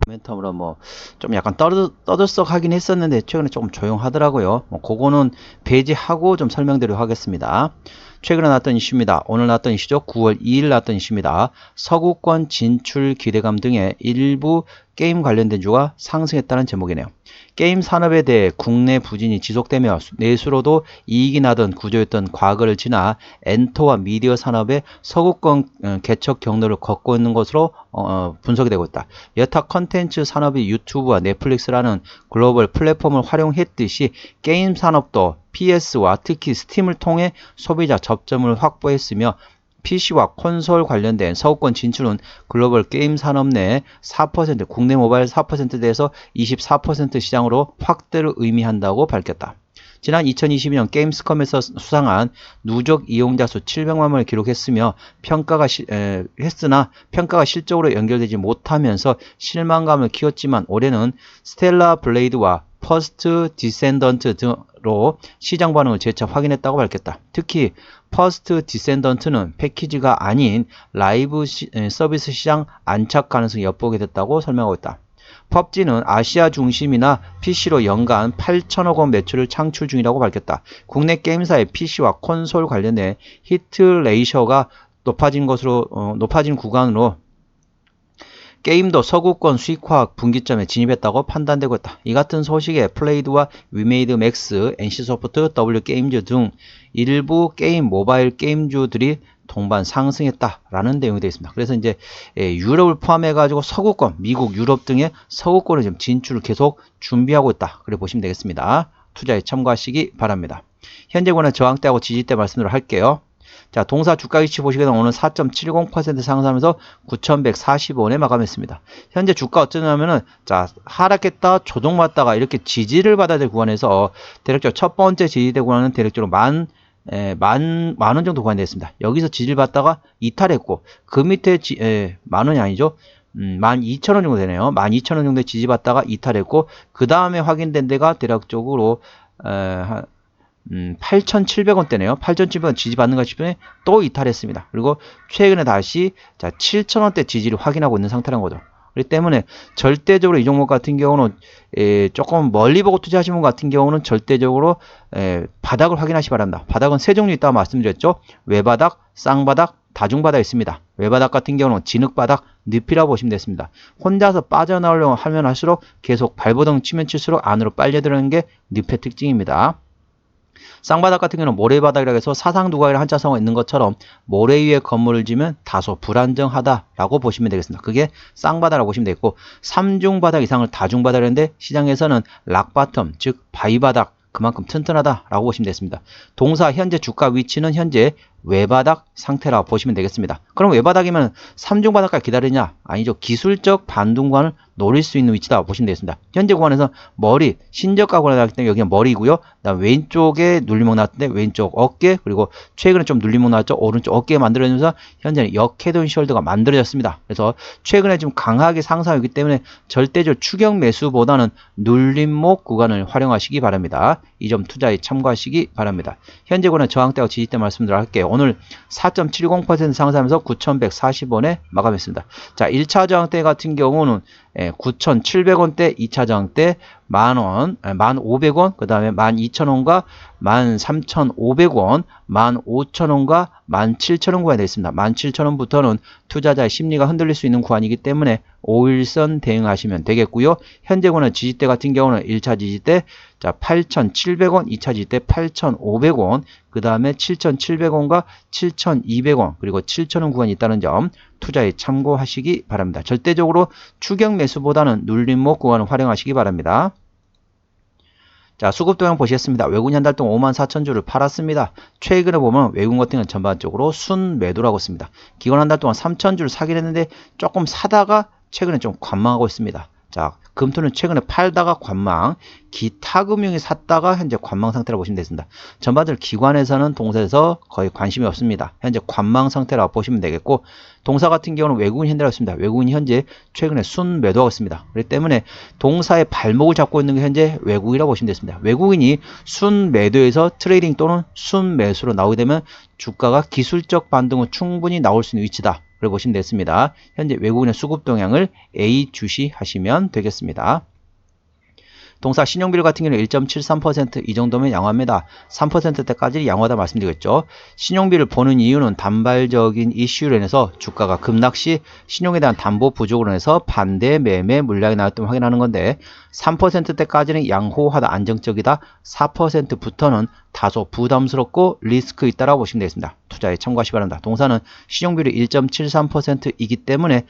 모멘텀으로 뭐 좀 약간 떠들썩하긴 했었는데 최근에 조금 조용하더라고요. 뭐 그거는 배제하고 좀 설명드리도록 하겠습니다. 최근에 나왔던 이슈입니다. 오늘 나왔던 이슈죠. 9월 2일 나왔던 이슈입니다. 서구권 진출 기대감 등의 일부 게임 관련된 주가 상승했다는 제목이네요. 게임 산업에 대해 국내 부진이 지속되며 내수로도 이익이 나던 구조였던 과거를 지나 엔터와 미디어 산업의 서구권 개척 경로를 걷고 있는 것으로 분석이 되고 있다. 여타 컨텐츠 산업이 유튜브와 넷플릭스라는 글로벌 플랫폼을 활용했듯이 게임 산업도 PS와 특히 스팀을 통해 소비자 접점을 확보했으며 PC와 콘솔 관련된 서구권 진출은 글로벌 게임 산업 내 4%, 국내 모바일 4%대에서 24% 시장으로 확대를 의미한다고 밝혔다. 지난 2022년 게임스컴에서 수상한 누적 이용자 수 700만을 기록했으며 평가가 실적으로 연결되지 못하면서 실망감을 키웠지만 올해는 스텔라 블레이드와 퍼스트 디센던트 등으로 시장 반응을 재차 확인했다고 밝혔다. 특히 퍼스트 디센던트는 패키지가 아닌 라이브 서비스 시장 안착 가능성이 엿보게 됐다고 설명하고 있다. PUBG는 아시아 중심이나 PC로 연간 8천억 원 매출을 창출 중이라고 밝혔다. 국내 게임사의 PC와 콘솔 관련된 히트 레이셔가 높아진 구간으로 게임도 서구권 수익화 분기점에 진입했다고 판단되고 있다. 이 같은 소식에 플레이드와 위메이드 맥스, NC소프트, W게임즈 등 일부 게임 모바일 게임주들이 동반 상승했다라는 내용이 되어 있습니다. 그래서 이제 유럽을 포함해 가지고 서구권, 미국, 유럽 등의 서구권을 지금 진출을 계속 준비하고 있다. 그래 보시면 되겠습니다. 투자에 참고하시기 바랍니다. 현재 권의 저항대하고 지지대 말씀을 할게요. 자, 동사 주가 위치 보시게 되면 오늘 4.70% 상승하면서 9,140원에 마감했습니다. 현재 주가 어쩌냐면은 자, 하락했다 조정받다가 이렇게 지지를 받아야 될 구간에서 대략적으로 첫 번째 지지대 구간은 대략적으로 만 원 정도 구간이 됐습니다. 여기서 지지를 받다가 이탈했고 그 밑에 만 원이 아니죠. 12,000원 정도 되네요. 12,000원 정도에 지지받다가 이탈했고 그 다음에 확인된 데가 대략적으로 8,700원대네요. 8,700원 지지받는가 싶으면 또 이탈했습니다. 그리고 최근에 다시 7,000원대 지지를 확인하고 있는 상태라는 거죠. 그렇기 때문에 절대적으로 이 종목 같은 경우는 조금 멀리 보고 투자하시는 분 같은 경우는 절대적으로 바닥을 확인하시기 바랍니다. 바닥은 세 종류 있다고 말씀드렸죠. 외바닥, 쌍바닥, 다중바닥 있습니다. 외바닥 같은 경우는 진흙바닥, 늪이라고 보시면 되겠습니다. 혼자서 빠져나오려고 하면 할수록 계속 발버둥 치면 칠수록 안으로 빨려 들어가는 게 늪의 특징입니다. 쌍바닥 같은 경우는 모래바닥이라고 해서 사상두각이라 한자성어 있는 것처럼 모래 위에 건물을 지면 다소 불안정하다라고 보시면 되겠습니다. 그게 쌍바닥이라고 보시면 되겠고 3중바닥 이상을 다중바닥이라는데 시장에서는 락바텀 즉 바위바닥 그만큼 튼튼하다라고 보시면 되겠습니다. 동사 현재 주가 위치는 현재 외바닥 상태라고 보시면 되겠습니다. 그럼 외바닥이면 3중바닥까지 기다리냐? 아니죠. 기술적 반등관을 노릴 수 있는 위치다 보시면 되겠습니다. 현재 구간에서 머리, 신저가 구간에 나왔기 때문에 여기는 머리고요. 그다음 왼쪽에 눌림목 나왔는데 왼쪽 어깨 그리고 최근에 좀 눌림목 나왔죠. 오른쪽 어깨에 만들어지면서 현재는 역헤드앤 숄더가 만들어졌습니다. 그래서 최근에 좀 강하게 상승하기 때문에 절대적 추격 매수보다는 눌림목 구간을 활용하시기 바랍니다. 이 점 투자에 참고하시기 바랍니다. 현재 구간의 저항대와 지지대 말씀드려 할게요. 오늘 4.70% 상승하면서 9,140원에 마감했습니다. 자, 1차 저항대 같은 경우는 9,700원대, 2차 저항대 만원, 1,500원, 그 다음에 12,000원과 13,500원, 15,000원과 17,000원 구간이 되어 있습니다. 17,000원부터는 투자자의 심리가 흔들릴 수 있는 구간이기 때문에 5일선 대응하시면 되겠고요. 현재 구간의 지지대 같은 경우는 1차 지지대 8,700원, 2차 지지대 8,500원, 그 다음에 7,700원과 7,200원, 그리고 7,000원 구간이 있다는 점 투자에 참고하시기 바랍니다. 절대적으로 추격 매수보다는 눌림목 구간을 활용하시기 바랍니다. 자, 수급 동향 보시겠습니다. 외국인 한 달 동안 54,000주를 팔았습니다. 최근에 보면 외국인 같은 경우는 전반적으로 순매도라고 있습니다. 기관 한 달 동안 3,000주를 사긴 했는데 조금 사다가 최근에 좀 관망하고 있습니다. 자, 금토는 최근에 팔다가 관망, 기타금융이 샀다가 현재 관망 상태라고 보시면 되겠습니다. 전반적으로 기관에서는 동사에서 거의 관심이 없습니다. 현재 관망 상태라고 보시면 되겠고 동사 같은 경우는 외국인 현대라고 있습니다. 외국인이 현재 최근에 순매도하고 있습니다. 그렇기 때문에 동사의 발목을 잡고 있는 게 현재 외국이라고 보시면 되겠습니다. 외국인이 순매도에서 트레이딩 또는 순매수로 나오게 되면 주가가 기술적 반등은 충분히 나올 수 있는 위치다. 그래 보시면 됐습니다. 현재 외국인의 수급 동향을 A 주시하시면 되겠습니다. 동사 신용비율 같은 경우는 1.73%, 이 정도면 양호합니다. 3%대까지 양호하다 말씀드리겠죠. 신용비를 보는 이유는 단발적인 이슈로 인해서 주가가 급락 시 신용에 대한 담보 부족으로 인해서 반대 매매 물량이 나왔다면 확인하는 건데 3%대까지는 양호하다, 안정적이다. 4%부터는 다소 부담스럽고 리스크 있다라고 보시면 되겠습니다. 투자에 참고하시기 바랍니다. 동사는 신용비율이 1.73%이기 때문에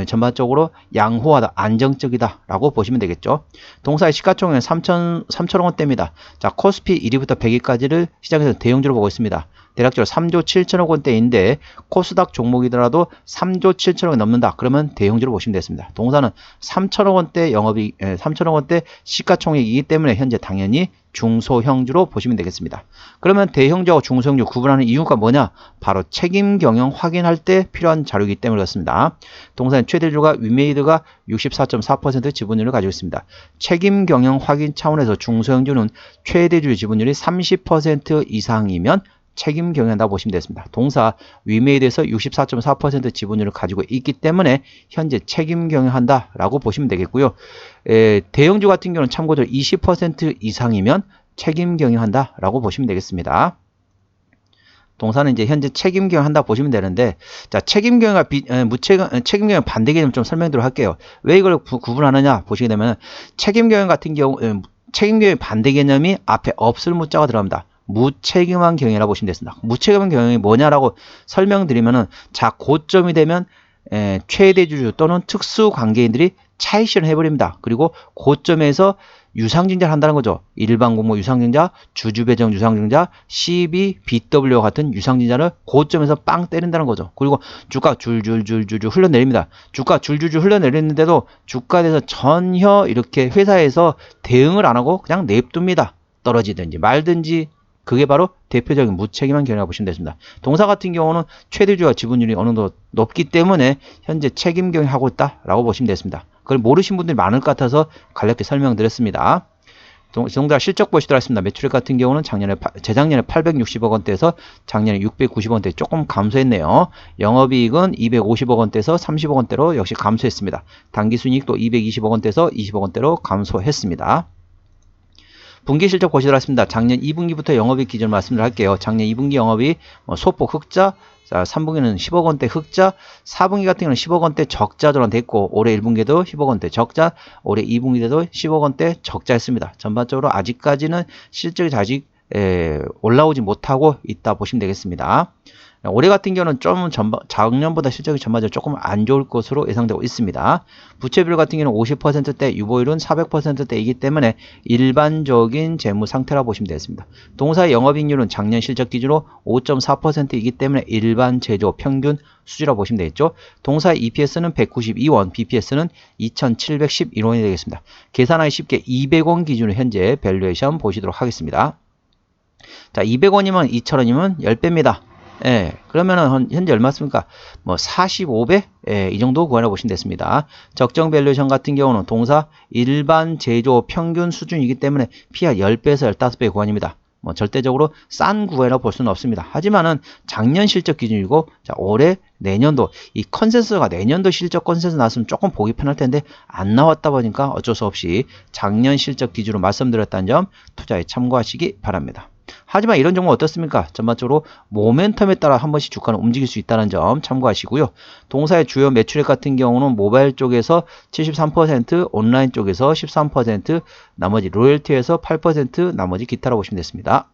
전반적으로 양호하다, 안정적이다 라고 보시면 되겠죠. 동사의 시가총액은 3천억 원대입니다. 자, 코스피 1위부터 100위까지를 시장에서 대형주로 보고 있습니다. 대략적으로 3조 7천억 원대인데 코스닥 종목이더라도 3조 7천억이 넘는다. 그러면 대형주로 보시면 되겠습니다. 동사는 3천억 원대 3천억 원대 시가총액이기 때문에 현재 당연히 중소형주로 보시면 되겠습니다. 그러면 대형주와 중소형주 구분하는 이유가 뭐냐? 바로 책임 경영 확인할 때 필요한 자료이기 때문에 그렇습니다. 동사는 최대주가 위메이드가 64.4% 지분율을 가지고 있습니다. 책임 경영 확인 차원에서 중소형주는 최대주 지분율이 30% 이상이면 책임 경영한다고 보시면 되겠습니다. 동사 위메이드에서 64.4% 지분율을 가지고 있기 때문에 현재 책임 경영한다 라고 보시면 되겠고요. 대형주 같은 경우는 참고적으로 20% 이상이면 책임 경영한다 라고 보시면 되겠습니다. 동사는 이제 현재 책임 경영한다 보시면 되는데, 자, 책임 경영과 책임 경영 반대 개념 좀 설명드리도록 할게요. 왜 이걸 구분하느냐 보시게 되면 책임 경영 같은 경우 책임 경영 반대 개념이 앞에 없을 무자가 들어갑니다. 무책임한 경영이라고 보시면 되겠습니다. 무책임한 경영이 뭐냐라고 설명드리면은, 자, 고점이 되면 최대주주 또는 특수관계인들이 차익 실현을 해버립니다. 그리고 고점에서 유상증자를 한다는 거죠. 일반 공모 유상증자, 주주배정 유상증자, CB, BW와 같은 유상증자를 고점에서 빵 때린다는 거죠. 그리고 주가 줄줄줄줄 흘러내립니다. 주가 줄줄줄 흘러내리는데도 주가에 대해서 전혀 이렇게 회사에서 대응을 안 하고 그냥 냅둡니다. 떨어지든지 말든지. 그게 바로 대표적인 무책임한 경영이라고 보시면 되겠습니다. 동사 같은 경우는 최대주와 지분율이 어느 정도 높기 때문에 현재 책임 경영하고 있다라고 보시면 되겠습니다. 그걸 모르신 분들이 많을 것 같아서 간략히 설명드렸습니다. 동사 실적 보시도록 하겠습니다. 매출액 같은 경우는 재작년에 860억 원대에서 작년에 690억 원대 조금 감소했네요. 영업이익은 250억 원대에서 30억 원대로 역시 감소했습니다. 당기순이익도 220억 원대에서 20억 원대로 감소했습니다. 분기 실적 보시도록 하겠습니다. 작년 2분기부터 영업이익 기준으로 말씀을 할게요. 작년 2분기 영업이익 소폭 흑자, 자, 3분기는 10억 원대 흑자, 4분기 같은 경우는 10억 원대 적자 전환됐고, 올해 1분기에도 10억 원대 적자, 올해 2분기에도 10억 원대 적자했습니다. 전반적으로 아직까지는 실적이 아직 올라오지 못하고 있다 보시면 되겠습니다. 올해 같은 경우는 좀 작년보다 실적이 전반적으로 조금 안 좋을 것으로 예상되고 있습니다. 부채비율 같은 경우는 50%대, 유보율은 400%대이기 때문에 일반적인 재무 상태라고 보시면 되겠습니다. 동사의 영업이익률은 작년 실적 기준으로 5.4%이기 때문에 일반 제조 평균 수준이라고 보시면 되겠죠. 동사의 EPS는 192원, BPS는 2711원이 되겠습니다. 계산하기 쉽게 200원 기준으로 현재 밸류에이션 보시도록 하겠습니다. 자, 200원이면 2000원이면 10배입니다. 예, 그러면은 현재 얼마습니까? 뭐 45배? 예, 이 정도 구간을 보시면 됐습니다. 적정 밸류에이션 같은 경우는 동사 일반 제조 평균 수준이기 때문에 P가 10배에서 15배 구간입니다. 뭐 절대적으로 싼 구간이라고 볼 수는 없습니다. 하지만은 작년 실적 기준이고, 자, 올해 내년도 이 컨센서스가 내년도 실적 컨센서스 나왔으면 조금 보기 편할 텐데 안 나왔다 보니까 어쩔 수 없이 작년 실적 기준으로 말씀드렸다는 점 투자에 참고하시기 바랍니다. 하지만 이런 종목 어떻습니까? 전반적으로 모멘텀에 따라 한 번씩 주가는 움직일 수 있다는 점 참고하시고요. 동사의 주요 매출액 같은 경우는 모바일 쪽에서 73%, 온라인 쪽에서 13%, 나머지 로열티에서 8%, 나머지 기타라고 보시면 됐습니다.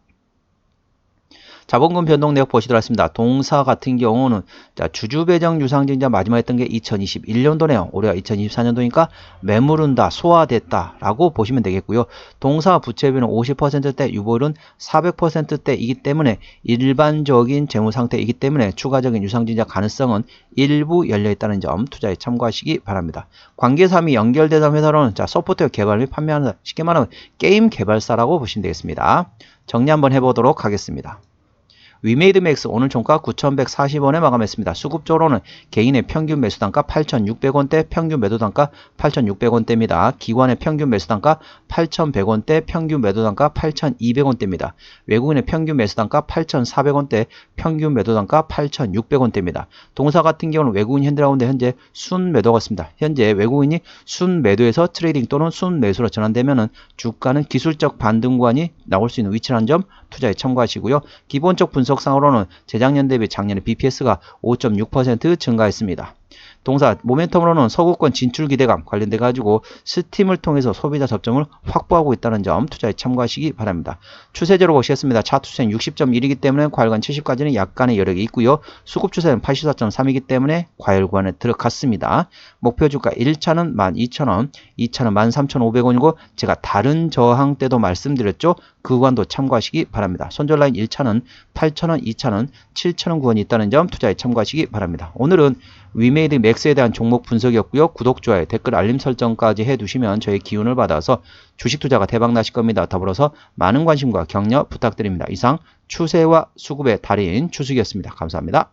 자본금 변동 내역 보시도록 하겠습니다. 동사 같은 경우는, 자, 주주배정 유상증자 마지막 했던 게 2021년도네요. 올해가 2024년도니까 매물은 다 소화됐다라고 보시면 되겠고요. 동사 부채비율은 50%대, 유보율은 400%대이기 때문에 일반적인 재무 상태이기 때문에 추가적인 유상증자 가능성은 일부 열려있다는 점 투자에 참고하시기 바랍니다. 관계사항이 연결되는 회사로는, 자, 소프트웨어 개발 및 판매하는, 쉽게 말하면 게임 개발사라고 보시면 되겠습니다. 정리 한번 해보도록 하겠습니다. 위메이드맥스 오늘 종가 9,140원에 마감했습니다. 수급적으로는 개인의 평균 매수단가 8,600원대, 평균 매도단가 8,600원대입니다. 기관의 평균 매수단가 8,100원대, 평균 매도단가 8,200원대입니다. 외국인의 평균 매수단가 8,400원대, 평균 매도단가 8,600원대입니다. 동사 같은 경우는 외국인 현대라운드 현재 순매도가 있습니다. 현재 외국인이 순매도에서 트레이딩 또는 순매수로 전환되면은 주가는 기술적 반등 구간이 나올 수 있는 위치라는 점 투자에 참고하시고요. 기본적 분석상으로는 재작년 대비 작년에 BPS가 5.6% 증가했습니다. 동사 모멘텀으로는 서구권 진출 기대감 관련돼 가지고 스팀을 통해서 소비자 접점을 확보하고 있다는 점 투자에 참고하시기 바랍니다. 추세적으로 보시겠습니다. 차트 추세는 60.1이기 때문에 과열관 70까지는 약간의 여력이 있고요. 수급 추세는 84.3이기 때문에 과열관에 들어갔습니다. 목표 주가 1차는 12,000원, 2차는 13,500원이고 제가 다른 저항 때도 말씀드렸죠. 그 구간도 참고하시기 바랍니다. 손절 라인 1차는 8,000원, 2차는 7,000원 구간이 있다는 점 투자에 참고하시기 바랍니다. 오늘은 위메이드 맥스에 대한 종목 분석이었고요. 구독, 좋아요, 댓글, 알림 설정까지 해두시면 저의 기운을 받아서 주식 투자가 대박 나실 겁니다. 더불어서 많은 관심과 격려 부탁드립니다. 이상 추세와 수급의 달인 추숙이었습니다. 감사합니다.